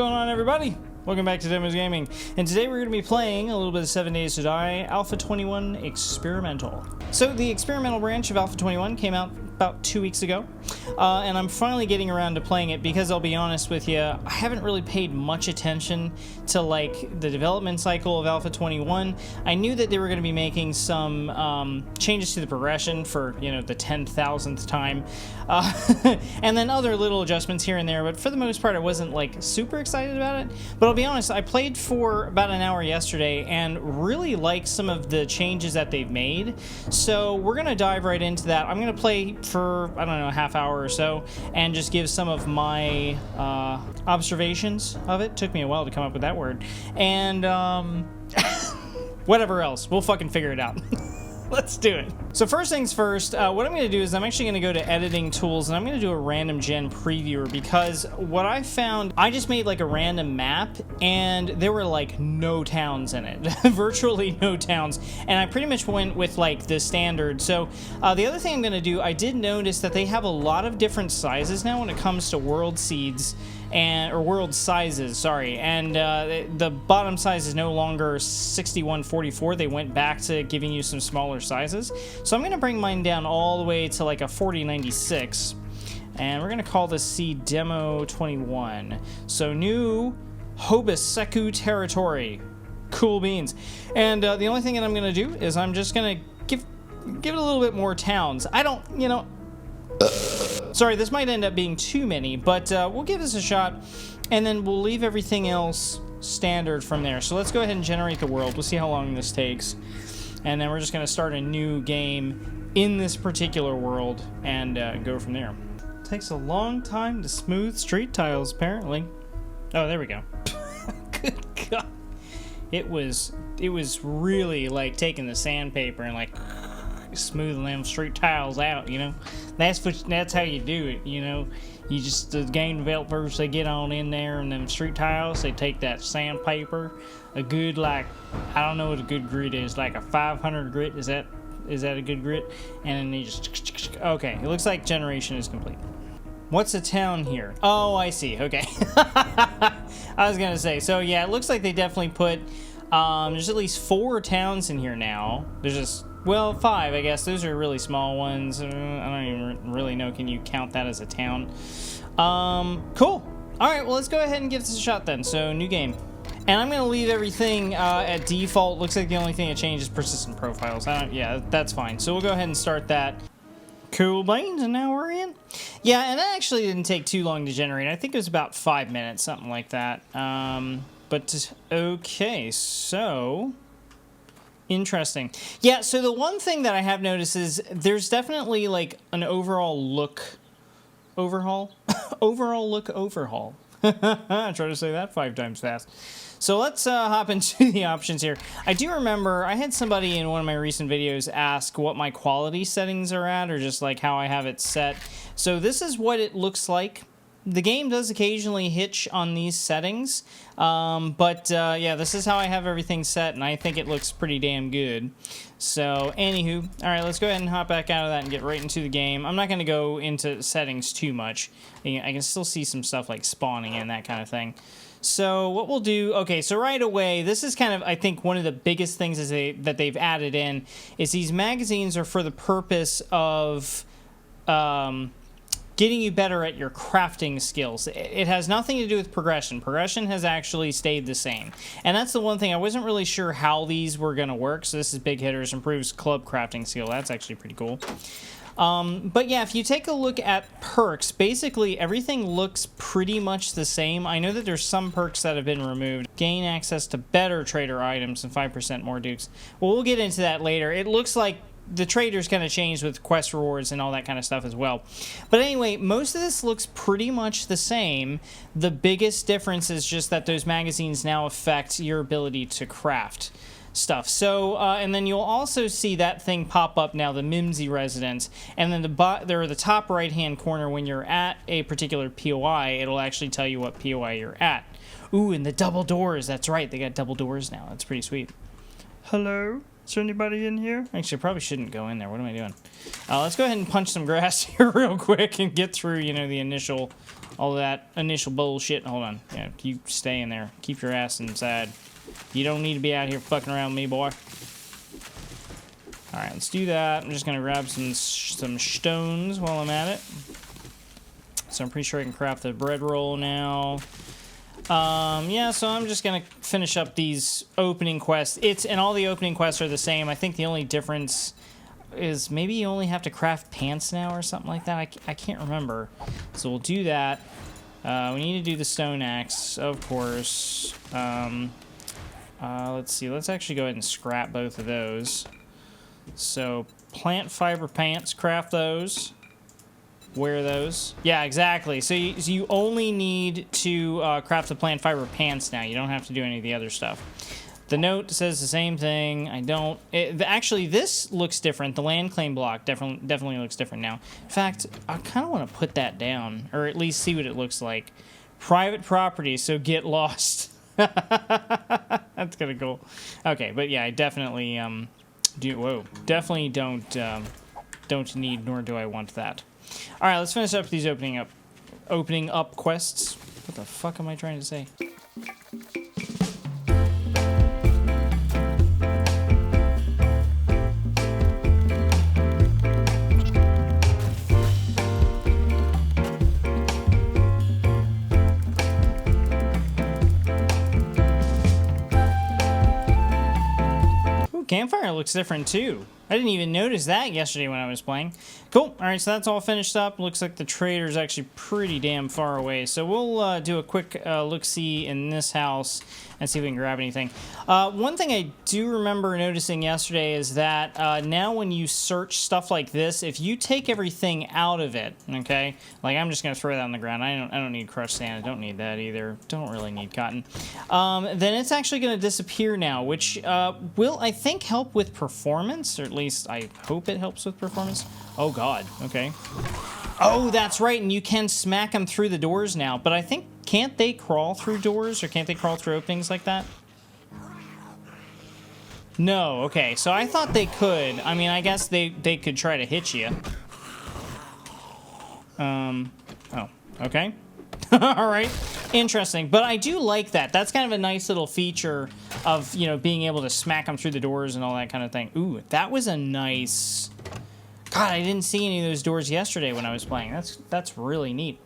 going on, everybody? Welcome back to Demos Gaming, and today we're going to be playing a little bit of 7 Days to Die Alpha 21 Experimental. So the experimental branch of Alpha 21 came out about 2 weeks ago, and I'm finally getting around to playing it because I'll be honest with you, I haven't really paid much attention to like the development cycle of Alpha 21. I knew that they were going to be making some changes to the progression for, you know, the 10,000th time, and then other little adjustments here and there, but for the most part I wasn't like super excited about it. But I'll be honest, I played for about an hour yesterday and really liked some of the changes that they've made, so we're going to dive right into that. I'm going to play for, I don't know, a half hour or so and just give some of my observations of it. Took me a while to come up with that word. And whatever else, we'll fucking figure it out. Let's do it. So first things first, what I'm going to do is I'm actually going to go to editing tools and I'm going to do a random gen previewer, because what I found, I just made like a random map and there were like no towns in it. Virtually no towns. And I pretty much went with like the standard. So the other thing I'm going to do, I did notice that they have a lot of different sizes now when it comes to world seeds. Or world sizes, sorry, and the bottom size is no longer 6144. They went back to giving you some smaller sizes, so I'm going to bring mine down all the way to like a 4096, and we're going to call this C Demo 21. So new Hobiseku territory, cool beans. And the only thing that I'm going to do is I'm just going to give it a little bit more towns. I don't, you know. Sorry, this might end up being too many, but we'll give this a shot, and then we'll leave everything else standard from there. So let's go ahead and generate the world. We'll see how long this takes, and then we're just going to start a new game in this particular world and go from there. It takes a long time to smooth street tiles, apparently. Oh, there we go. Good God. It was really like taking the sandpaper and like smoothing them street tiles out, you know. That's how you do it, you know. You just, the game developers, they get on in there and them street tiles, they take that sandpaper, a good, like, I don't know what a good grit is, like a 500 grit, is that a good grit? And then they just, okay, it looks like generation is complete. What's a town here? Oh, I see, okay. I was gonna say, so yeah, it looks like they definitely put, there's at least 4 towns in here now. There's just, well, 5, I guess. Those are really small ones. I don't even really know. Can you count that as a town? Cool. All right, well, let's go ahead and give this a shot then. So, new game. And I'm going to leave everything at default. Looks like the only thing that changes is persistent profiles. Yeah, that's fine. So, we'll go ahead and start that. Cool beans, and now we're in. Yeah, and that actually didn't take too long to generate. I think it was about 5 minutes, something like that. But, okay, so interesting. Yeah, so the one thing that I have noticed is there's definitely like an overall look overhaul. Overall look overhaul. Try to say that 5 times fast. So let's hop into the options here. I do remember I had somebody in one of my recent videos ask what my quality settings are at, or just like how I have it set. So this is what it looks like. The game does occasionally hitch on these settings, but yeah, this is how I have everything set, and I think it looks pretty damn good. So, anywho, all right, let's go ahead and hop back out of that and get right into the game. I'm not going to go into settings too much. I can still see some stuff like spawning and that kind of thing. So what we'll do, okay, so right away, this is kind of, I think, one of the biggest things is that they've added in is these magazines are for the purpose of getting you better at your crafting skills. It has nothing to do with progression. Progression has actually stayed the same. And that's the one thing, I wasn't really sure how these were going to work. So this is Big Hitters, improves club crafting skill. That's actually pretty cool. But yeah, if you take a look at perks, basically everything looks pretty much the same. I know that there's some perks that have been removed. Gain access to better trader items and 5% more dukes. Well, we'll get into that later. It looks like the traders kind of changed with quest rewards and all that kind of stuff as well. But anyway, most of this looks pretty much the same. The biggest difference is just that those magazines now affect your ability to craft stuff. So, and then you'll also see that thing pop up now, the Mimsy Residence, and then the top right-hand corner, when you're at a particular POI, it'll actually tell you what POI you're at. Ooh, and the double doors, that's right, they got double doors now. That's pretty sweet. Hello? Is there anybody in here? Actually, I probably shouldn't go in there. What am I doing? Let's go ahead and punch some grass here real quick and get through, you know, the initial, all that initial bullshit. Hold on. Yeah, you stay in there. Keep your ass inside. You don't need to be out here fucking around with me, boy. All right, let's do that. I'm just gonna grab some stones while I'm at it. So I'm pretty sure I can craft the bread roll now. Yeah, so I'm just gonna finish up these opening quests. And all the opening quests are the same. I think the only difference is maybe you only have to craft pants now or something like that. I can't remember. So we'll do that. We need to do the stone axe, of course. Let's see. Let's actually go ahead and scrap both of those. So plant fiber pants, craft those. Wear those. Yeah, exactly. So you only need to craft the plant fiber pants now. You don't have to do any of the other stuff. The note says the same thing. I don't... actually, this looks different. The land claim block definitely looks different now. In fact, I kind of want to put that down, or at least see what it looks like. Private property, so get lost. That's kind of cool. Okay, but yeah, I definitely definitely don't need, nor do I want that. All right, let's finish up these opening up quests. What the fuck am I trying to say? Ooh, campfire looks different too. I didn't even notice that yesterday when I was playing. Cool. All right, so that's all finished up. Looks like the trader's actually pretty damn far away. So we'll do a quick look-see in this house and see if we can grab anything. One thing I do remember noticing yesterday is that now when you search stuff like this, if you take everything out of it, okay, like I'm just going to throw that on the ground. I don't need crushed sand. I don't need that either. Don't really need cotton. Then it's actually going to disappear now, which will, I think, help with performance, or at least I hope it helps with performance. Oh god, okay. Oh, that's right, and you can smack them through the doors now, but I think, can't they crawl through doors, or can't they crawl through openings like that? No, okay, so I thought they could. I mean, I guess they could try to hit you. Oh, okay. Alright, interesting, but I do like that. That's kind of a nice little feature of, you know, being able to smack them through the doors and all that kind of thing. Ooh, that was a nice... God, I didn't see any of those doors yesterday when I was playing. That's really neat.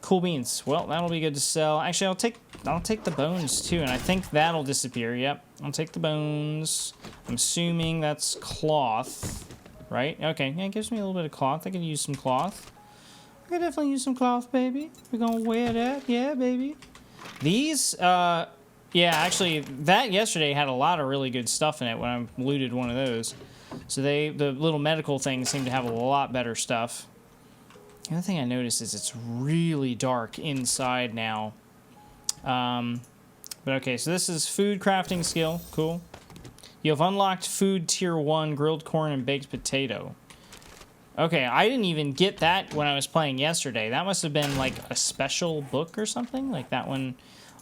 Cool beans. Well, that'll be good to sell. Actually, I'll take the bones too, and I think that'll disappear. Yep, I'll take the bones. I'm assuming that's cloth, right? Okay, yeah, it gives me a little bit of cloth. I can use some cloth. I can definitely use some cloth, baby. We're gonna wear that, yeah, baby. These, yeah, actually, that yesterday had a lot of really good stuff in it when I looted one of those. So the little medical things seem to have a lot better stuff. The other thing I noticed is it's really dark inside now. But okay, so this is food crafting skill. Cool. You have unlocked food tier 1, grilled corn and baked potato. Okay, I didn't even get that when I was playing yesterday. That must have been like a special book or something. Like that one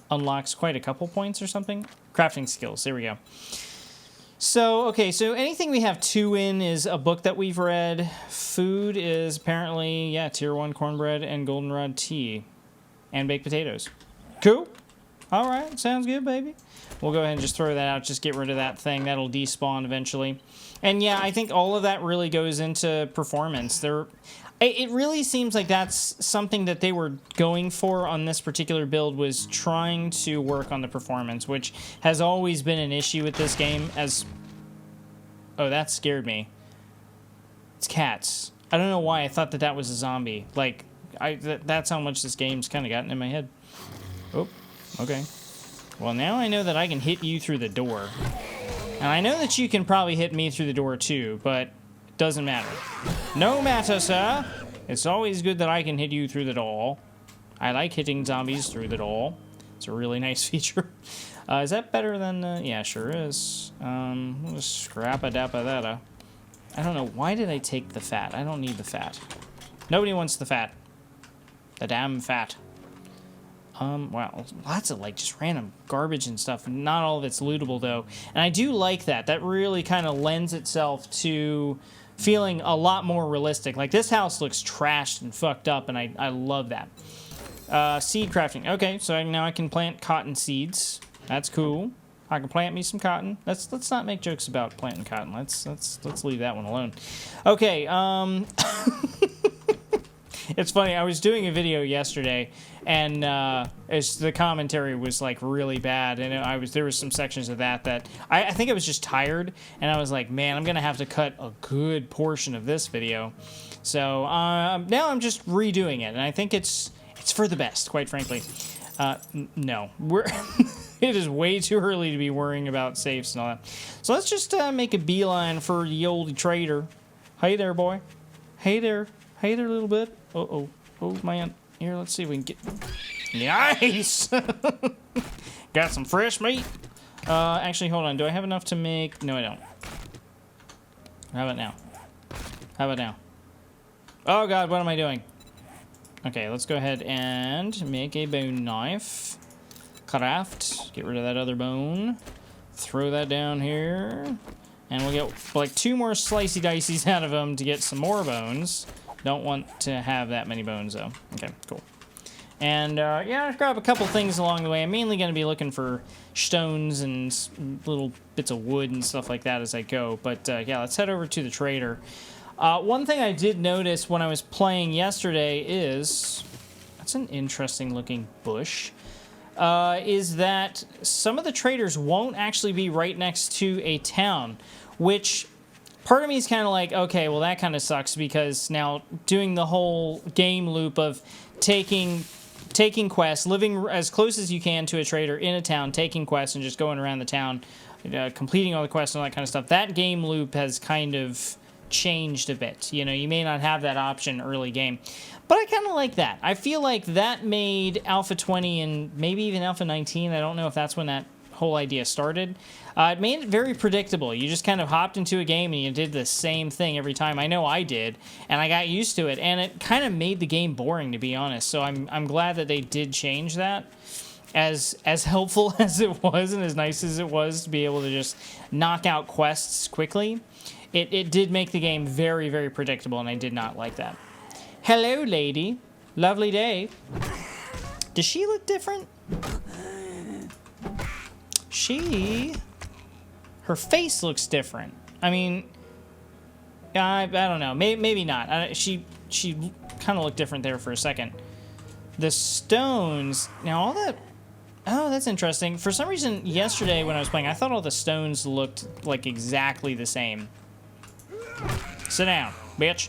unlocks quite a couple points or something. Crafting skills, there we go. So, okay, so anything we have 2 in is a book that we've read. Food is apparently, yeah, tier 1 cornbread and goldenrod tea. And baked potatoes. Cool. All right, sounds good, baby. We'll go ahead and just throw that out, just get rid of that thing. That'll despawn eventually. And yeah, I think all of that really goes into performance. It really seems like that's something that they were going for on this particular build, was trying to work on the performance, which has always been an issue with this game as... Oh, that scared me. It's cats. I don't know why I thought that that was a zombie. Like, that's how much this game's kind of gotten in my head. Oh, okay. Well, now I know that I can hit you through the door. And I know that you can probably hit me through the door too, but... Doesn't matter. No matter, sir. It's always good that I can hit you through the door. I like hitting zombies through the door. It's a really nice feature. Is that better than... yeah, sure is. We'll just scrap-a-dap-a-that-a. I don't know. Why did I take the fat? I don't need the fat. Nobody wants the fat. The damn fat. Wow, lots of like just random garbage and stuff. Not all of it's lootable though, and I do like that. That really kind of lends itself to feeling a lot more realistic. Like this house looks trashed and fucked up, and I love that. Seed crafting. Okay, so now I can plant cotton seeds. That's cool. I can plant me some cotton. Let's not make jokes about planting cotton. Let's leave that one alone. Okay. It's funny. I was doing a video yesterday, and the commentary was like really bad, and there was some sections of that I think I was just tired, and I was like, man, I'm gonna have to cut a good portion of this video. So now I'm just redoing it, and I think it's for the best, quite frankly. No, it is way too early to be worrying about safes and all that. So let's just make a beeline for the old trader. Hey there, boy. Hey there, little bit. Oh man. Here, let's see if we can get. Nice. Got some fresh meat. Actually, hold on. Do I have enough to make? No, I don't. How about now? Oh God, what am I doing? Okay, let's go ahead and make a bone knife. Craft. Get rid of that other bone. Throw that down here. And we'll get like 2 more slicey dices out of them to get some more bones. Don't want to have that many bones though. Okay, cool. And yeah, I'll grab a couple things along the way. I'm mainly going to be looking for stones and little bits of wood and stuff like that as I go. But yeah, let's head over to the trader. One thing I did notice when I was playing yesterday is, that's an interesting looking bush, is that some of the traders won't actually be right next to a town, which part of me is kind of like, okay, well that kind of sucks, because now doing the whole game loop of taking quests, living as close as you can to a trader in a town, taking quests and just going around the town, completing all the quests and all that kind of stuff, that game loop has kind of changed a bit. You know, you may not have that option early game, but I kind of like that. I feel like that made Alpha 20 and maybe even Alpha 19, I don't know if that's when that whole idea started. It made it very predictable. You just kind of hopped into a game and you did the same thing every time. I know I did, and I got used to it, and it kind of made the game boring, to be honest. So I'm glad that they did change that. As helpful as it was and as nice as it was to be able to just knock out quests quickly, it did make the game very, very predictable, and I did not like that. Hello, lady. Lovely day. Does she look different? Her face looks different. I mean, I don't know. Maybe not. She kind of looked different there for a second. The stones, now all that, oh, that's interesting. For some reason, yesterday when I was playing, I thought all the stones looked like exactly the same. Sit down, bitch.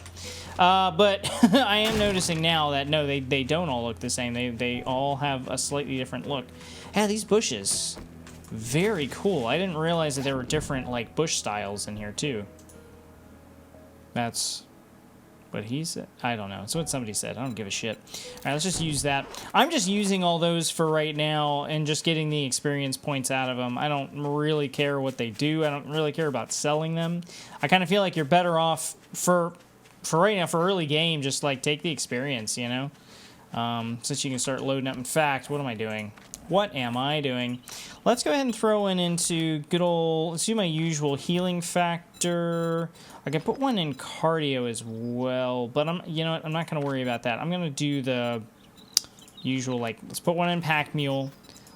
But I am noticing now that, no, they don't all look the same. They all have a slightly different look. Yeah, these bushes, very cool. I didn't realize that there were different, like, bush styles in here, too. That's what he said. I don't know. It's what somebody said. I don't give a shit. All right, let's just use that. I'm just using all those for right now and just getting the experience points out of them. I don't really care what they do. I don't really care about selling them. I kind of feel like you're better off for right now, for early game, just, like, take the experience, you know? Since you can start loading up. In fact, what am I doing? What am I doing? Let's go ahead and throw in into good old, let's do my usual healing factor. I can put one in cardio as well, but you know what, I'm not going to worry about that. I'm going to do the usual, like, let's put one in pack mule.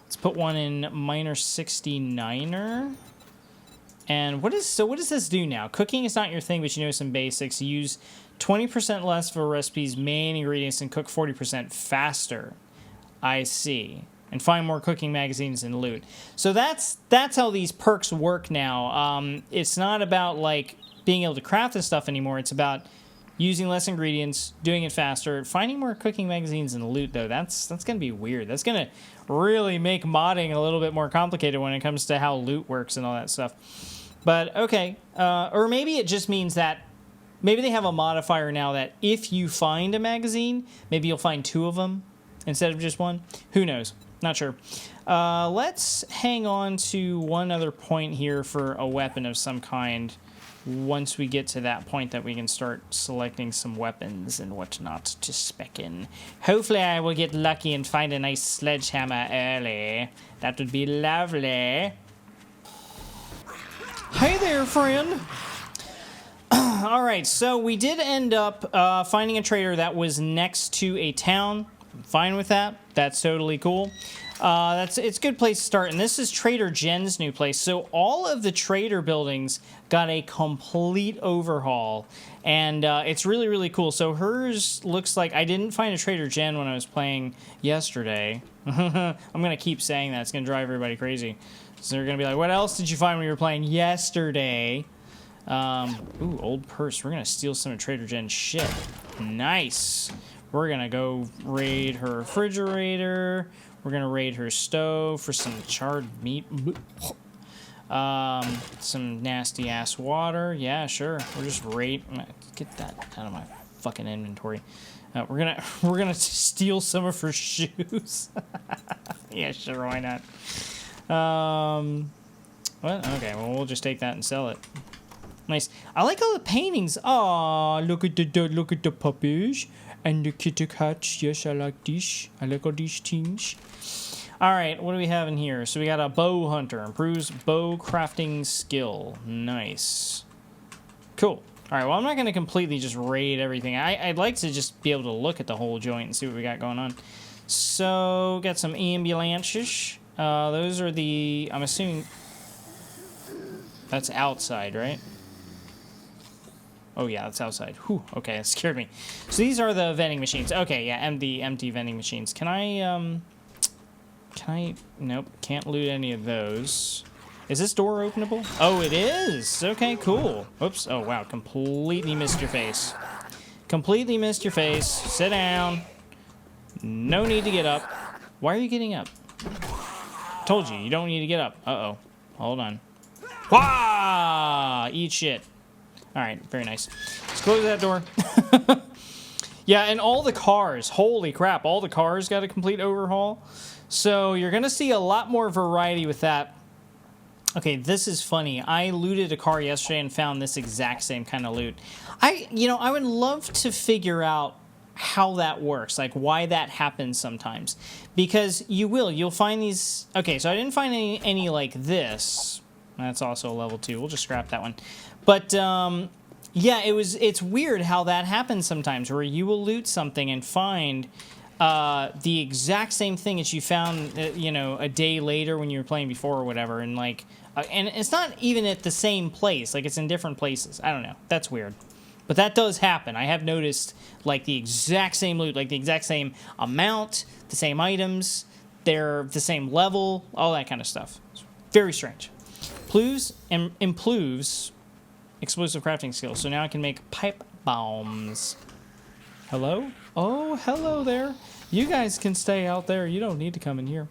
Let's put one in minor 69er. And what does this do now? Cooking is not your thing, but you know some basics. You use 20% less for recipes, main ingredients, and cook 40% faster. I see. And find more cooking magazines and loot. So that's how these perks work now. It's not about, like, being able to craft this stuff anymore. It's about using less ingredients, doing it faster, finding more cooking magazines and loot, though. That's going to be weird. That's going to really make modding a little bit more complicated when it comes to how loot works and all that stuff. But, okay. Or maybe it just means that maybe they have a modifier now that if you find a magazine, maybe you'll find 2 of them instead of just 1. Who knows? Not sure. Let's hang on to one other point here for a weapon of some kind. once we get to that point that we can start selecting some weapons and whatnot to spec in. Hopefully I will get lucky and find a nice sledgehammer early. That would be lovely. Hey there, friend. All right, so we did end up finding a trader that was next to a town. I'm fine with that. That's totally cool. It's a good place to start, and this is Trader Jen's new place. So all of the trader buildings got a complete overhaul, and it's really, really cool. So hers looks like, I didn't find a Trader Jen when I was playing yesterday. I'm gonna keep saying that. It's gonna drive everybody crazy. So they're gonna be like, what else did you find when you were playing yesterday? Ooh, old purse. We're gonna steal some of Trader Jen's shit. Nice. We're gonna go raid her refrigerator. We're gonna raid her stove for some charred meat. Some nasty ass water. Yeah, sure. We're just raid. Get that out of my fucking inventory. We're gonna steal some of her shoes. Yeah, sure. Why not? What? Okay. Well, we'll just take that and sell it. Nice. I like all the paintings. Aw, look at the puppies and the kitty cats. Yes, I like this. I like all these things. All right, what do we have in here? So we got a bow hunter. Improves bow crafting skill. Nice. Cool. All right, well, I'm not going to completely just raid everything. I'd like to just be able to look at the whole joint and see what we got going on. So, got some ambulances. Those are the... I'm assuming... That's outside, right? Oh, yeah, that's outside. Whew, okay, that scared me. So these are the vending machines. Okay, yeah, empty vending machines. Can I... Nope, can't loot any of those. Is this door openable? Oh, it is! Okay, cool. Oops, oh, wow, completely missed your face. Completely missed your face. Sit down. No need to get up. Why are you getting up? Told you, you don't need to get up. Uh-oh. Hold on. Wah! Eat shit. Alright, very nice. Let's close that door. Yeah, and all the cars. Holy crap, all the cars got a complete overhaul. So you're going to see a lot more variety with that. Okay, this is funny. I looted a car yesterday and found this exact same kind of loot. I would love to figure out how that works, like why that happens sometimes. Because you'll find these... Okay, so I didn't find any like this. That's also a level 2. We'll just scrap that one. But, yeah, it's weird how that happens sometimes, where you will loot something and find the exact same thing that you found, a day later when you were playing before or whatever, and like, and it's not even at the same place, like it's in different places. I don't know. That's weird. But that does happen. I have noticed, like, the exact same loot, like the exact same amount, the same items, they're the same level, all that kind of stuff. It's very strange. Improves explosive crafting skills. So now I can make pipe bombs. Hello? Oh, hello there. You guys can stay out there. You don't need to come in here.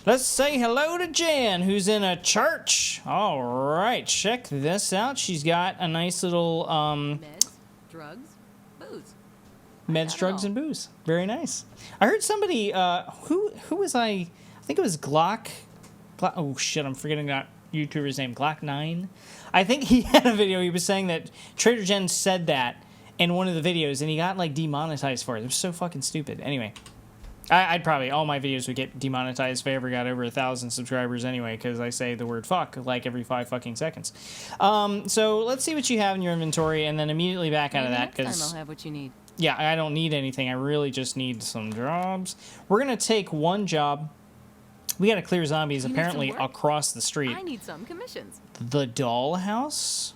Let's say hello to Jan, who's in a church. All right, check this out. She's got a nice little... Meds, drugs, booze. Meds, drugs, and booze. Very nice. I heard somebody... who was I think it was Glock. Oh, shit, I'm forgetting that YouTuber's name. Glock9. I think he had a video. He was saying that Trader Jen said that in one of the videos, and he got, like, demonetized for it. It was so fucking stupid. Anyway, I'd probably, all my videos would get demonetized if I ever got over 1,000 subscribers anyway, because I say the word fuck, like, every 5 fucking seconds. So let's see what you have in your inventory, and then immediately back out of that, because... Next time I'll have what you need. Yeah, I don't need anything. I really just need some jobs. We're going to take one job. We got to clear zombies, apparently, across the street. I need some commissions. The dollhouse?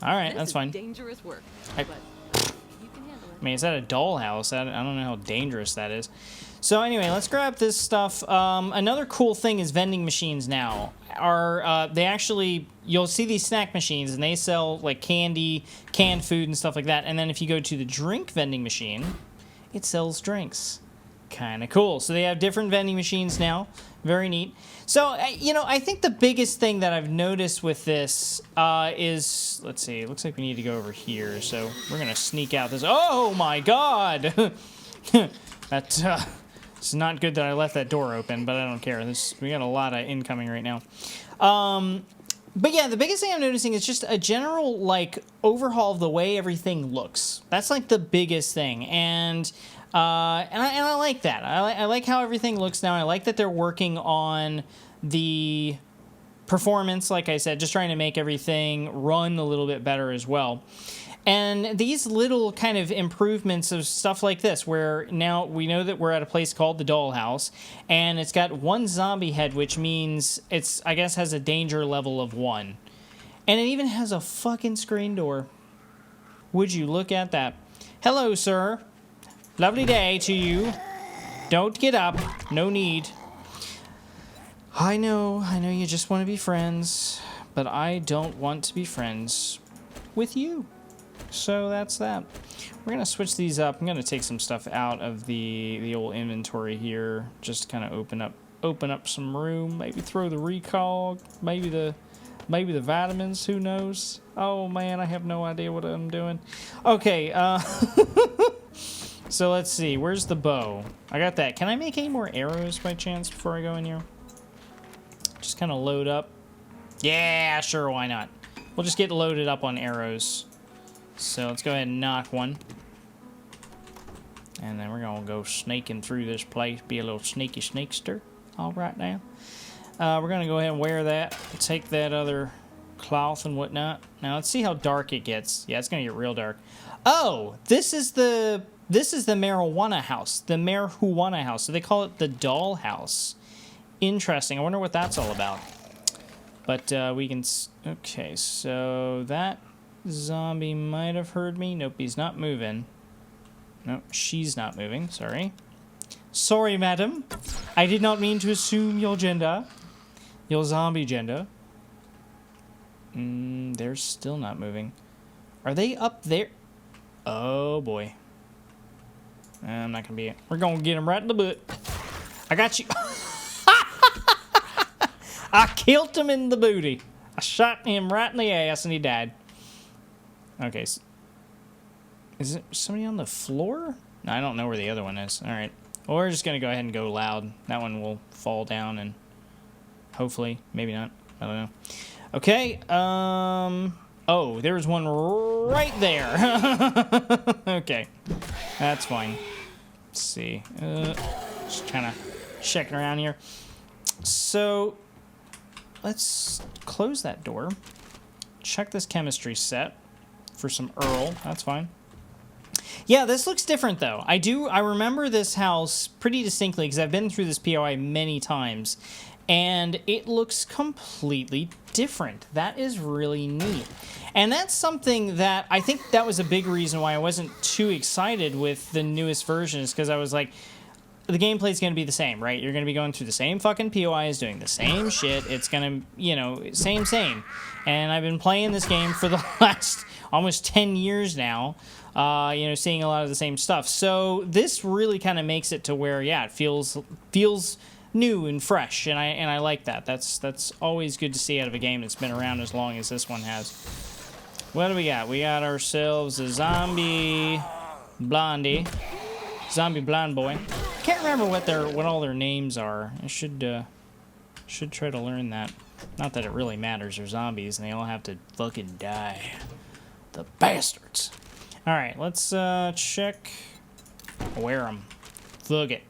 All right, that's fine. Dangerous work, but you can handle it. I mean, is that a dollhouse? I don't know how dangerous that is. So anyway, let's grab this stuff. Another cool thing is vending machines now. They actually, you'll see these snack machines, and they sell like candy, canned food, and stuff like that. And then if you go to the drink vending machine, it sells drinks. Kind of cool. So they have different vending machines now. Very neat. So, I think the biggest thing that I've noticed with this is, let's see, it looks like we need to go over here. So we're going to sneak out this. Oh, my God. It's not good that I left that door open, but I don't care. We got a lot of incoming right now. But yeah, the biggest thing I'm noticing is just a general, like, overhaul of the way everything looks. That's, like, the biggest thing. And I like that. I like how everything looks now. I like that they're working on the performance, like I said, just trying to make everything run a little bit better as well. And these little kind of improvements of stuff like this, where now we know that we're at a place called the Dollhouse, and it's got 1 zombie head, which means it's, I guess, has a danger level of 1. And it even has a fucking screen door. Would you look at that? Hello, sir. Lovely day to you. Don't get up. No need. I know you just want to be friends, but I don't want to be friends with you. So that's that. We're going to switch these up. I'm going to take some stuff out of the old inventory here. Just kind of open up some room. Maybe throw the recall. Maybe the vitamins. Who knows? Oh, man, I have no idea what I'm doing. Okay, so let's see. Where's the bow? I got that. Can I make any more arrows by chance before I go in here? Just kind of load up. Yeah, sure, why not? We'll just get loaded up on arrows. So let's go ahead and knock one. And then we're going to go snaking through this place. Be a little sneaky snakester. All right now. We're going to go ahead and wear that. Take that other cloth and whatnot. Now let's see how dark it gets. Yeah, it's going to get real dark. Oh, this is the marijuana house. The marijuana house. So they call it the doll house. Interesting. I wonder what that's all about. But we can... Okay, so that zombie might have heard me. Nope, he's not moving. Nope, she's not moving. Sorry. Sorry, madam. I did not mean to assume your gender. Your zombie gender. They're still not moving. Are they up there? Oh, boy. I'm not going to be it. We're going to get him right in the butt. I got you. I killed him in the booty. I shot him right in the ass and he died. Okay. Is it somebody on the floor? No, I don't know where the other one is. All right. Well, we're just going to go ahead and go loud. That one will fall down and hopefully, maybe not. I don't know. Okay. Oh, there's one right there. Okay. That's fine. Let's see. Just kind of checking around here. So, let's close that door. Check this chemistry set for some Earl. That's fine. Yeah, this looks different, though. I remember this house pretty distinctly because I've been through this POI many times, and it looks completely different. That is really neat. And that's something that I think that was a big reason why I wasn't too excited with the newest versions, because I was like, the gameplay's going to be the same, right? You're going to be going through the same fucking POIs, doing the same shit. It's going to, you know, same. And I've been playing this game for the last almost 10 years now, you know, seeing a lot of the same stuff. So this really kind of makes it to where, yeah, it feels new and fresh, and I like that. That's always good to see out of a game that's been around as long as this one has. What do we got? We got ourselves a zombie blondie. Zombie blonde boy. Can't remember what all their names are. I should try to learn that. Not that it really matters. They're zombies and they all have to fucking die. The bastards. All right, let's check. Wear them. Fuck it.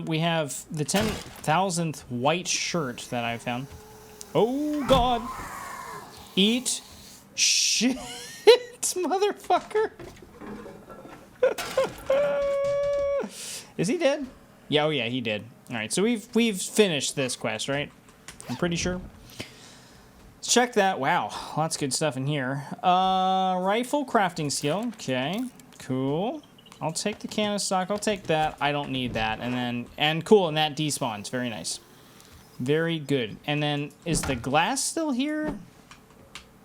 We have the 10,000th white shirt that I found. Oh God! Eat shit, motherfucker. Is he dead? Yeah, oh yeah, he did. All right, so we've finished this quest, right? I'm pretty sure. Let's check that. Wow, lots of good stuff in here. Rifle crafting skill. Okay, cool. I'll take the can of stock. I'll take that. I don't need that. And cool, and that despawns. Very nice. Very good. And then, is the glass still here?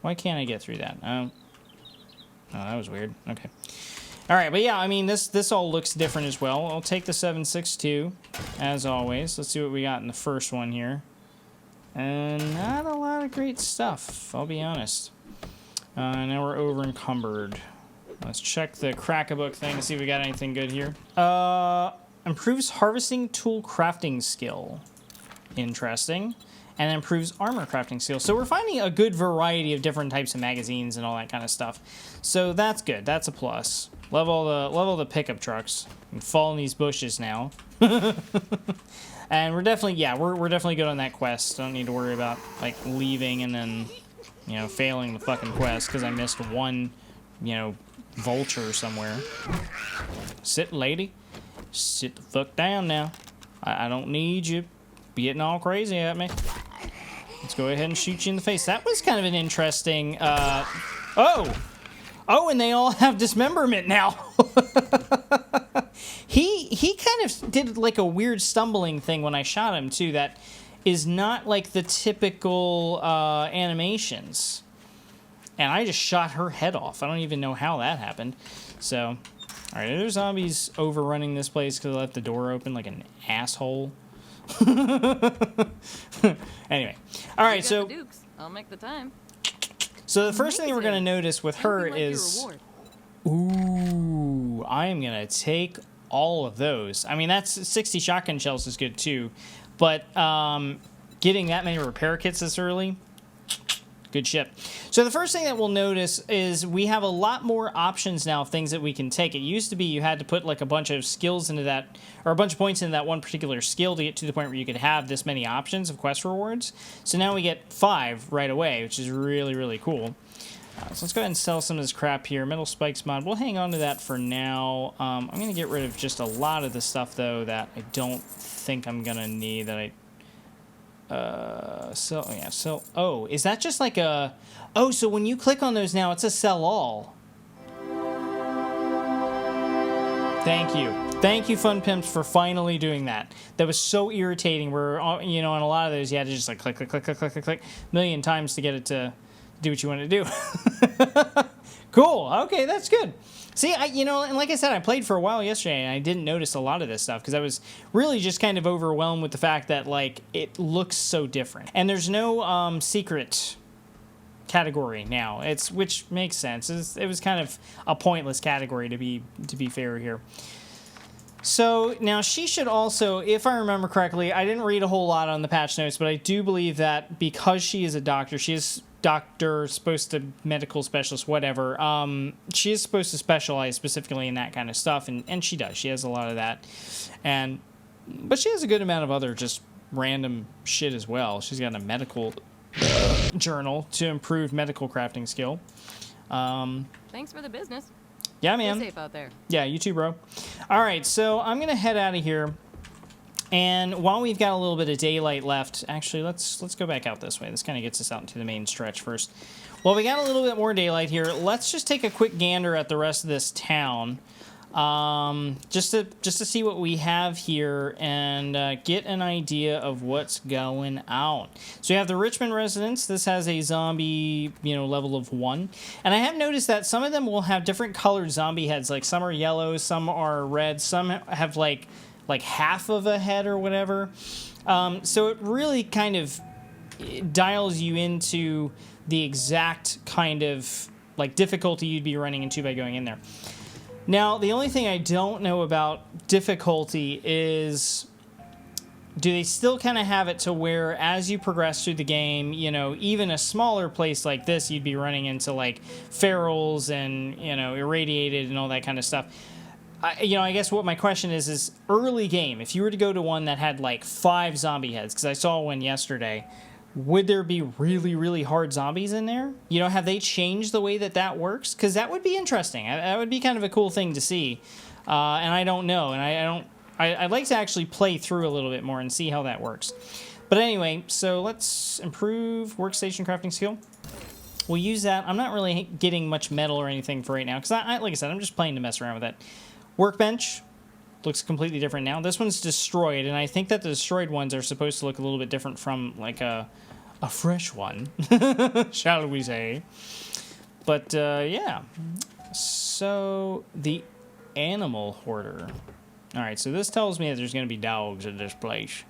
Why can't I get through that? Oh, that was weird. Okay. All right, but yeah, I mean, this all looks different as well. I'll take the 7.62, as always. Let's see what we got in the first one here. And not a lot of great stuff, I'll be honest. Now we're over encumbered. Let's check the crack-a-book thing to see if we got anything good here. Improves harvesting tool crafting skill. Interesting. and improves armor crafting skills. So we're finding a good variety of different types of magazines and all that kind of stuff. So that's good. That's a plus. Level the pickup trucks and fall in these bushes now. And we're definitely, yeah, we're definitely good on that quest. Don't need to worry about like leaving and then, you know, failing the fucking quest because I missed one, you know, vulture somewhere. Sit, lady. Sit the fuck down now. I don't need you getting all crazy at me. Let's go ahead and shoot you in the face. That was kind of an interesting, oh, and they all have dismemberment now. He kind of did like a weird stumbling thing when I shot him too. That is not like the typical animations. And I just shot her head off. I don't even know how that happened. So, all right, there's zombies overrunning this place because I left the door open like an asshole. Anyway, all right, so Dukes. I'll make the time. So the first thing we're going to notice with her is, ooh, I am going to take all of those. I mean, that's 60 shotgun shells is good too, but getting that many repair kits this early, good shit. So the first thing that we'll notice is we have a lot more options now of things that we can take. It used to be you had to put like a bunch of skills into that, or a bunch of points into that one particular skill to get to the point where you could have this many options of quest rewards. So now we get 5 right away, which is really, really cool. So let's go ahead and sell some of this crap here. Metal spikes mod, we'll hang on to that for now. I'm going to get rid of just a lot of the stuff, though, that I don't think I'm going to need. That oh, is that just like a... Oh, so when you click on those now, it's a sell all. Thank you. Thank you, Fun Pimps, for finally doing that. That was so irritating. Where, you know, on a lot of those, you had to just like click, click, click, click, click, click, click, a million times to get it to do what you want to do. Cool. Okay, that's good. See, you know, and like I said, I played for a while yesterday, and I didn't notice a lot of this stuff because I was really just kind of overwhelmed with the fact that, like, it looks so different. And there's no secret category now. Which makes sense. It was kind of a pointless category to be fair here. So now she should also, if I remember correctly, I didn't read a whole lot on the patch notes, but I do believe that because she is a doctor, she is doctor, supposed to medical specialist, whatever. She is supposed to specialize specifically in that kind of stuff, and she does. She has a lot of that, but she has a good amount of other just random shit as well. She's got a medical journal to improve medical crafting skill. Thanks for the business. Yeah, man. Stay safe out there. Yeah, you too, bro. All right, so I'm gonna head out of here. And while we've got a little bit of daylight left, actually, let's go back out this way. This kind of gets us out into the main stretch first. Well, we got a little bit more daylight here. Let's just take a quick gander at the rest of this town, just to see what we have here and get an idea of what's going on. So we have the Richmond residence. This has a zombie, level of 1, and I have noticed that some of them will have different colored zombie heads. Like some are yellow, some are red, some have like half of a head or whatever. So it really kind of dials you into the exact kind of like difficulty you'd be running into by going in there. Now, the only thing I don't know about difficulty is, do they still kind of have it to where as you progress through the game, even a smaller place like this, you'd be running into like ferals and, irradiated and all that kind of stuff. I guess what my question is early game, if you were to go to one that had like 5 zombie heads, because I saw one yesterday, would there be really, really hard zombies in there? Have they changed the way that works? Because that would be interesting. That would be kind of a cool thing to see. And I don't know. And I'd like to actually play through a little bit more and see how that works. But anyway, so let's improve workstation crafting skill. We'll use that. I'm not really getting much metal or anything for right now, because like I said, I'm just playing to mess around with that. Workbench looks completely different now. This one's destroyed, and I think that the destroyed ones are supposed to look a little bit different from like a fresh one, shall we say. But yeah, so the animal hoarder. All right, so this tells me that there's going to be dogs at this place.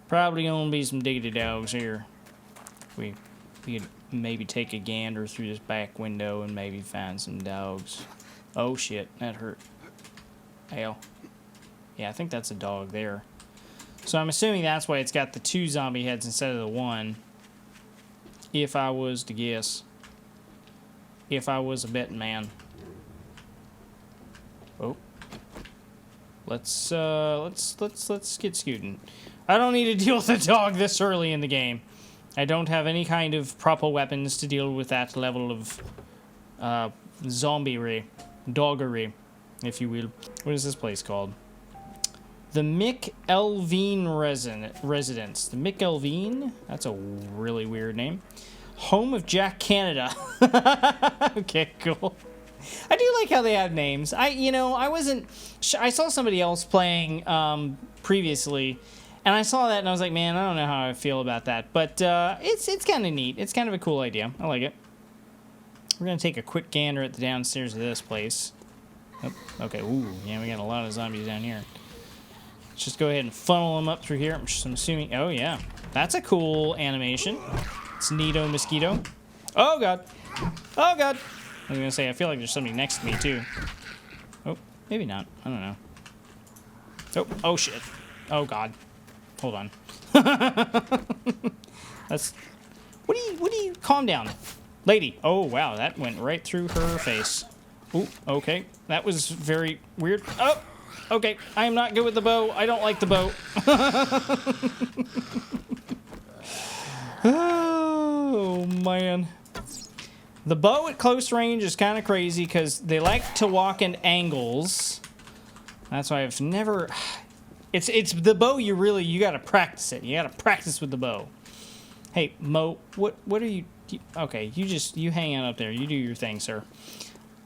Probably going to be some diggity dogs here. We could maybe take a gander through this back window and maybe find some dogs. Oh shit, that hurt. Hell. Yeah, I think that's a dog there. So I'm assuming that's why it's got the 2 zombie heads instead of the 1. If I was to guess. If I was a betting man. Oh. Let's get scooting. I don't need to deal with a dog this early in the game. I don't have any kind of proper weapons to deal with that level of zombiery, doggery, if you will. What is this place called? The McElveen Residence. The McElveen? That's a really weird name. Home of Jack Canada. Okay, cool. I do like how they have names. I saw somebody else playing previously, and I saw that and I was like, man, I don't know how I feel about that. But it's kind of neat. It's kind of a cool idea. I like it. We're going to take a quick gander at the downstairs of this place. Oh, okay, ooh, yeah, we got a lot of zombies down here. Let's just go ahead and funnel them up through here. I'm assuming, oh yeah, that's a cool animation. It's Neato Mosquito. Oh god. Oh god. I was gonna say, I feel like there's somebody next to me too. Oh, maybe not. I don't know. Oh shit. Oh god. Hold on. That's. What do you? Calm down, lady. Oh wow, that went right through her face. Ooh, okay. That was very weird. Oh, okay. I am not good with the bow. I don't like the bow. Oh man. The bow at close range is kind of crazy because they like to walk in angles. That's why I've never... It's the bow you gotta practice it. You gotta practice with the bow. Hey, Mo, what are you... Okay, you hang out up there. You do your thing, sir.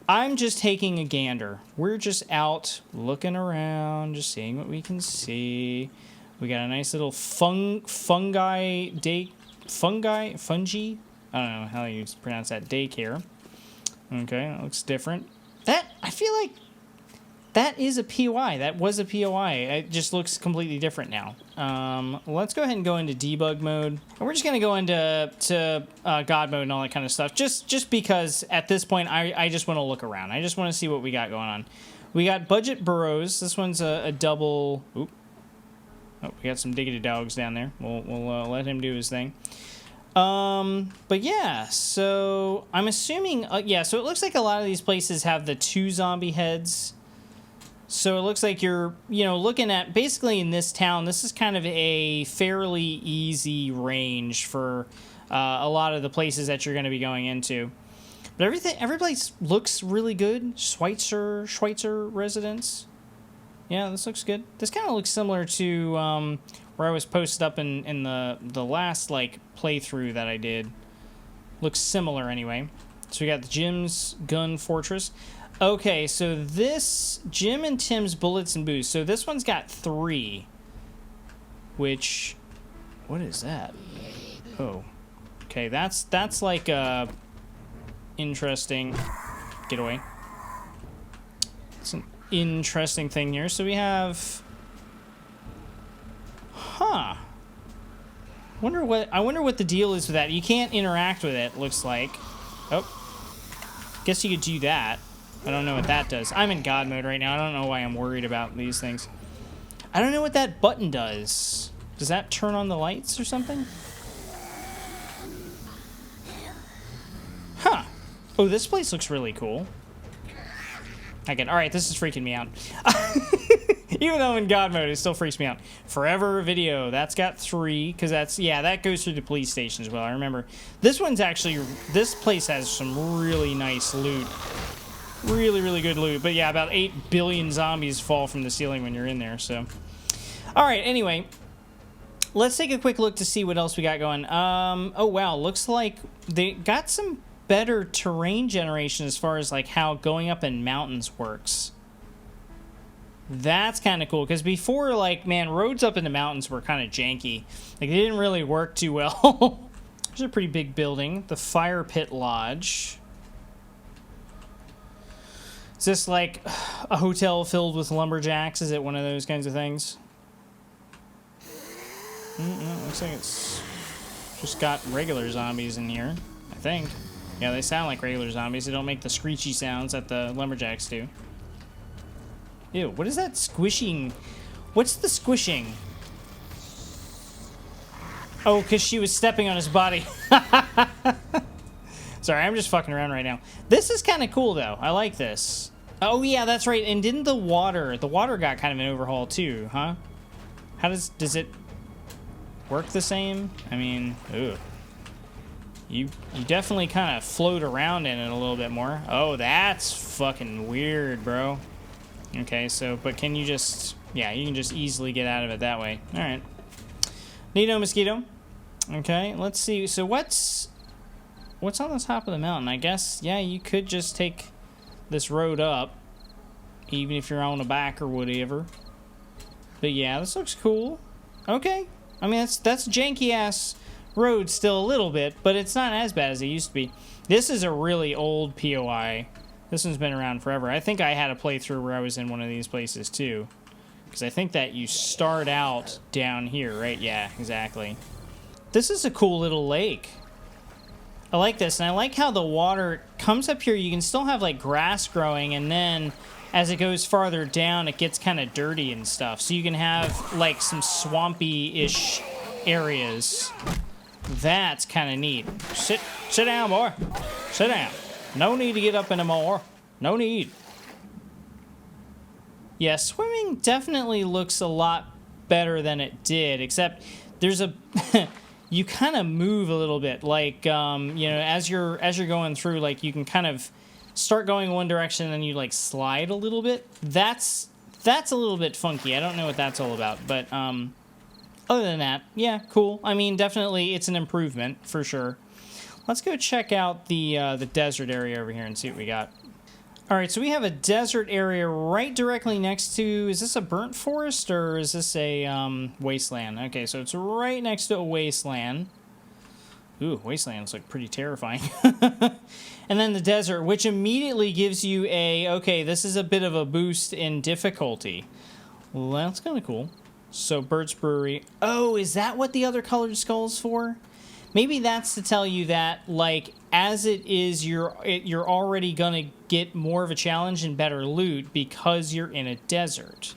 I'm just taking a gander. We're just out looking around, just seeing what we can see. We got a nice little fungi... Fungi? I don't know how you pronounce that. Daycare. Okay, that looks different. I feel like that is a POI. That was a POI. It just looks completely different now. Let's go ahead and go into debug mode. And we're just going to go into God mode and all that kind of stuff. Just because at this point, I just want to look around. I just want to see what we got going on. We got budget burrows. This one's a double... Oop. Oh, we got some diggity dogs down there. We'll let him do his thing. But yeah, so I'm assuming, yeah, so it looks like a lot of these places have the 2 zombie heads. So it looks like you're, looking at, basically in this town, this is kind of a fairly easy range for a lot of the places that you're going to be going into. But every place looks really good. Schweitzer residence. Yeah, this looks good. This kind of looks similar to, where I was posted up in the last, playthrough that I did. Looks similar anyway. So we got the Jim's Gun Fortress. Okay, so this Jim and Tim's Bullets and Booze. So this one's got 3. Which, what is that? Oh, okay, that's like a interesting. Get away. It's an interesting thing here. So we have. Huh. I wonder what the deal is with that. You can't interact with it, looks like. Oh. Guess you could do that. I don't know what that does. I'm in God mode right now. I don't know why I'm worried about these things. I don't know what that button does. Does that turn on the lights or something? Huh. Oh, this place looks really cool. Alright, this is freaking me out. Even though I'm in God mode, it still freaks me out. Forever Video, that's got 3, because that goes through the police station as well. I remember. This place has some really nice loot. Really, really good loot. But yeah, about 8 billion zombies fall from the ceiling when you're in there, so. Alright, anyway. Let's take a quick look to see what else we got going. Oh wow, looks like they got some better terrain generation as far as how going up in mountains works. That's kind of cool, because before, man, roads up in the mountains were kind of janky. They didn't really work too well. There's a pretty big building. The Fire Pit Lodge. Is this like a hotel filled with lumberjacks? Is it one of those kinds of things? No, looks like it's just got regular zombies in here, I think. Yeah, they sound like regular zombies. They don't make the screechy sounds that the lumberjacks do. Ew, what is that squishing? What's the squishing? Oh, because she was stepping on his body. Sorry, I'm just fucking around right now. This is kind of cool, though. I like this. Oh, yeah, that's right. And didn't the water got kind of an overhaul, too, huh? How does it work the same? I mean, ooh. You definitely kind of float around in it a little bit more. Oh, that's fucking weird, bro. Okay, so, but can you just, yeah, you can just easily get out of it that way. All right. Neato mosquito. Okay, let's see. So what's on the top of the mountain? I guess, yeah, you could just take this road up, even if you're on the back or whatever. But yeah, this looks cool. Okay. I mean, that's janky-ass road still a little bit, but it's not as bad as it used to be. This is a really old POI. This one's been around forever. I think I had a playthrough where I was in one of these places too, because I think that you start out down here, right? Yeah, exactly. This is a cool little lake. I like this, and I like how the water comes up here. You can still have like grass growing, and then as it goes farther down, it gets kind of dirty and stuff. So you can have like some swampy-ish areas. That's kind of neat. Sit down, boy. Sit down. No need to get up anymore. No need. Yeah, swimming definitely looks a lot better than it did, except there's a... you kind of move a little bit. Like, you know, as you're going through, like, you can kind of start going one direction and then you, like, slide a little bit. That's a little bit funky. I don't know what that's all about, but, other than that, yeah, cool. I mean, definitely it's an improvement, for sure. Let's go check out the desert area over here and see what we got. All right, so we have a desert area right directly next to... Is this a burnt forest or is this a wasteland? Okay, so it's right next to a wasteland. Ooh, wastelands look pretty terrifying. And then the desert, which immediately gives you a... Okay, this is a bit of a boost in difficulty. Well, that's kind of cool. So, Birch Brewery. Oh, is that what the other colored skull's for? Maybe that's to tell you that, like, as it is, you're already gonna get more of a challenge and better loot because you're in a desert.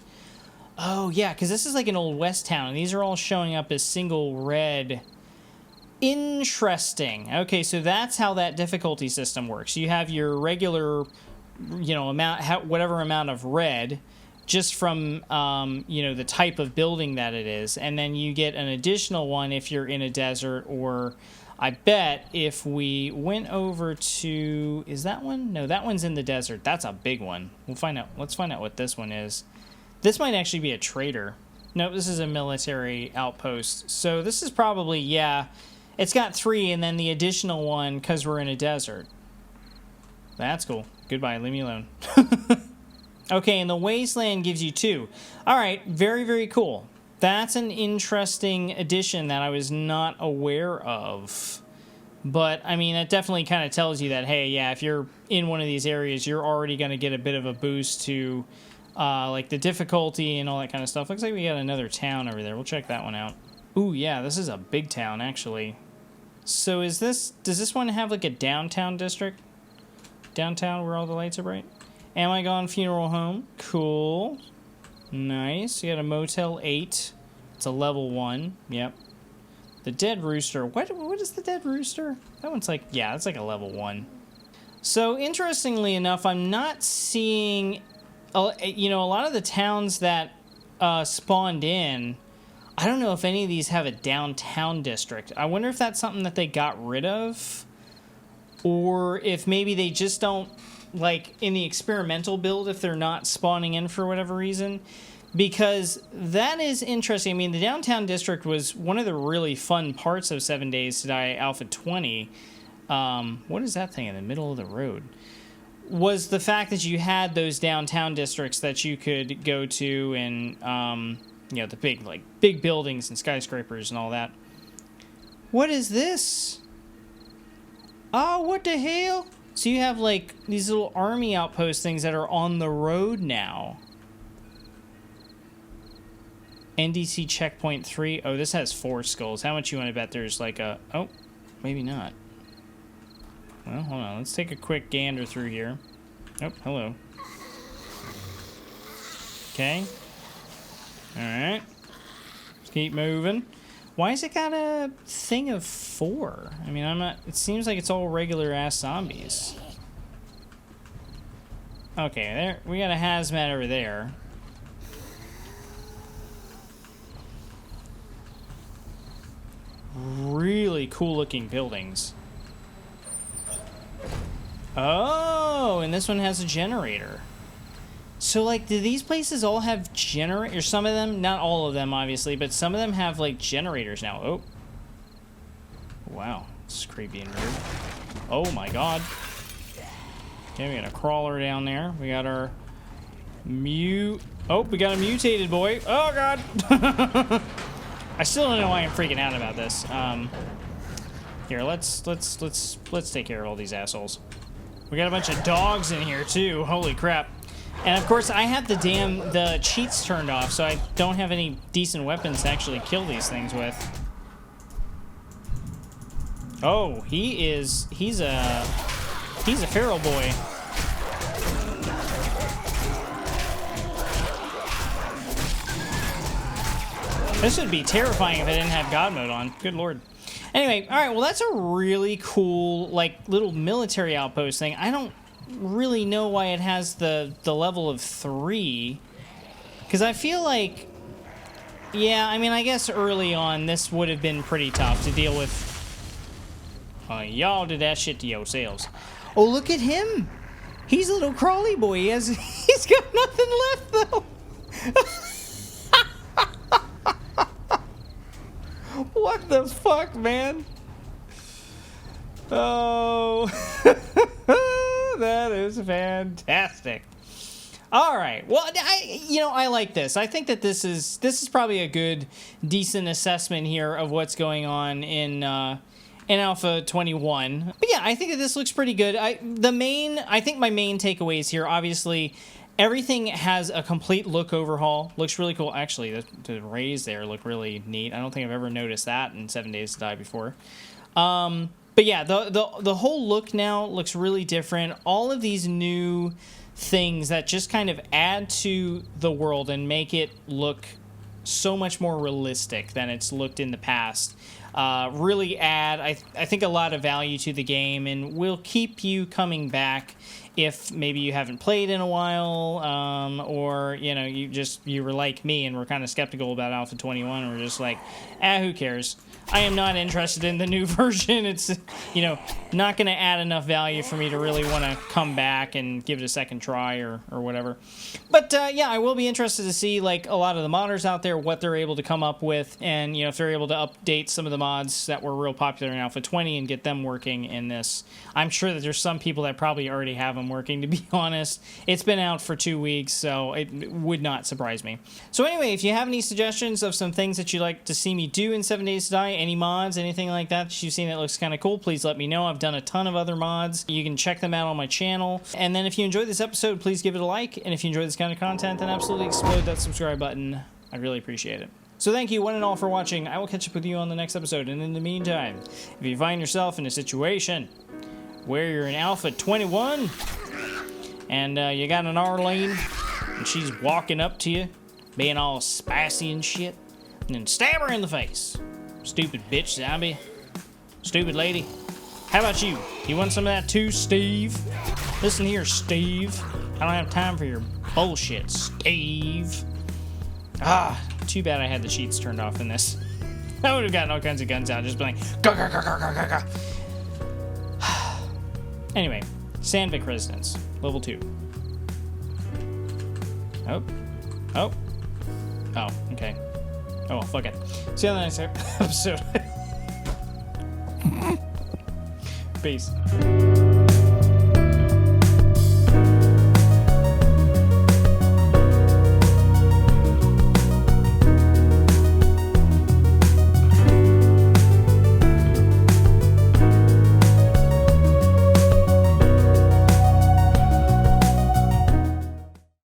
Oh, yeah, because this is like an old West town, and these are all showing up as single red. Interesting. Okay, so that's how that difficulty system works. You have your regular, you know, whatever amount of red, just from, you know, the type of building that it is. And then you get an additional one if you're in a desert, or I bet if we went over to... Is that one? No, that one's in the desert. That's a big one. We'll find out. Let's find out what this one is. This might actually be a trader. No, this is a military outpost. So this is probably, yeah, it's got 3 and then the additional one because we're in a desert. That's cool. Goodbye. Leave me alone. Okay, and the wasteland gives you 2. All right, very, very cool. That's an interesting addition that I was not aware of. But, I mean, it definitely kind of tells you that, hey, yeah, if you're in one of these areas, you're already going to get a bit of a boost to, like, the difficulty and all that kind of stuff. Looks like we got another town over there. We'll check that one out. Ooh, yeah, this is a big town, actually. So does this one have, like, a downtown district? Downtown where all the lights are bright? Am I Gone Funeral Home? Cool. Nice. You got a Motel 8. It's a level 1. Yep. The Dead Rooster. What is the Dead Rooster? That one's like... Yeah, that's like a level 1. So, interestingly enough, I'm not seeing... You know, a lot of the towns that spawned in... I don't know if any of these have a downtown district. I wonder if that's something that they got rid of. Or if maybe they just don't... Like, in the experimental build, if they're not spawning in for whatever reason. Because that is interesting. I mean, the downtown district was one of the really fun parts of 7 Days to Die Alpha 20. What is that thing in the middle of the road? Was the fact that you had those downtown districts that you could go to and, you know, the big buildings and skyscrapers and all that. What is this? Oh, what the hell? So you have, like, these little army outpost things that are on the road now. NDC checkpoint 3. Oh, this has 4 skulls. How much you want to bet there's, like, a... Oh, maybe not. Well, hold on. Let's take a quick gander through here. Oh, hello. Okay. Alright. Let's keep moving. Why has it got a thing of 4? I mean, I'm not... It seems like it's all regular-ass zombies. Okay, there... We got a hazmat over there. Really cool-looking buildings. Oh, and this one has a generator. So, like, do these places all have generators? Some of them, not all of them, obviously, but some of them have, like, generators now. Oh. Wow. This is creepy and weird. Oh, my God. Okay, we got a crawler down there. We got our Oh, we got a mutated boy. Oh, God. I still don't know why I'm freaking out about this. Here, let's take care of all these assholes. We got a bunch of dogs in here, too. Holy crap. And of course, I have the cheats turned off, so I don't have any decent weapons to actually kill these things with. Oh, he's a feral boy. This would be terrifying if I didn't have God mode on. Good lord. Anyway, all right, well, that's a really cool, like, little military outpost thing. I don't really know why it has the level of 3, because I feel like, yeah, I mean, I guess early on this would have been pretty tough to deal with. Y'all did that shit to yourselves. Oh, look at him. He's a little crawly boy. He's got nothing left though. What the fuck, man? Oh. That is fantastic. All right. Well, I like this. I think that this is probably a good, decent assessment here of what's going on in Alpha 21. But yeah, I think that this looks pretty good. I think my main takeaways here, obviously, everything has a complete look overhaul. Looks really cool. Actually, the rays there look really neat. I don't think I've ever noticed that in 7 Days to Die before. But yeah, the whole look now looks really different. All of these new things that just kind of add to the world and make it look so much more realistic than it's looked in the past. Really add, I think, a lot of value to the game, and will keep you coming back if maybe you haven't played in a while, or, you know, you were like me and were kind of skeptical about Alpha 21 and were just like, who cares? I am not interested in the new version. It's, you know, not going to add enough value for me to really want to come back and give it a second try or whatever. But, yeah, I will be interested to see, like, a lot of the modders out there, what they're able to come up with, and, you know, if they're able to update some of the mods that were real popular in Alpha 20 and get them working in this. I'm sure that there's some people that probably already have them working, to be honest. It's been out for 2 weeks, so it would not surprise me. So anyway, if you have any suggestions of some things that you'd like to see me do in 7 Days to Die, any mods, anything like that you've seen that looks kind of cool, please let me know. I've done a ton of other mods. You can check them out on my channel. And then if you enjoyed this episode, please give it a like. And if you enjoy this kind of content, then absolutely explode that subscribe button. I'd really appreciate it. So thank you one and all for watching. I will catch up with you on the next episode. And in the meantime, if you find yourself in a situation where you're in Alpha 21 and you got an Arlene and she's walking up to you being all spicy and shit, and then stab her in the face. Stupid bitch zombie. Stupid lady. How about you? You want some of that too, Steve? Listen here, Steve. I don't have time for your bullshit, Steve. Too bad I had the cheats turned off in this. I would have gotten all kinds of guns out, just been like, gah, gah, gah, gah, gah, gah. Anyway, Sandvik Residence, level 2. Oh, okay. Oh, well, fuck it. See you on the next episode. Peace.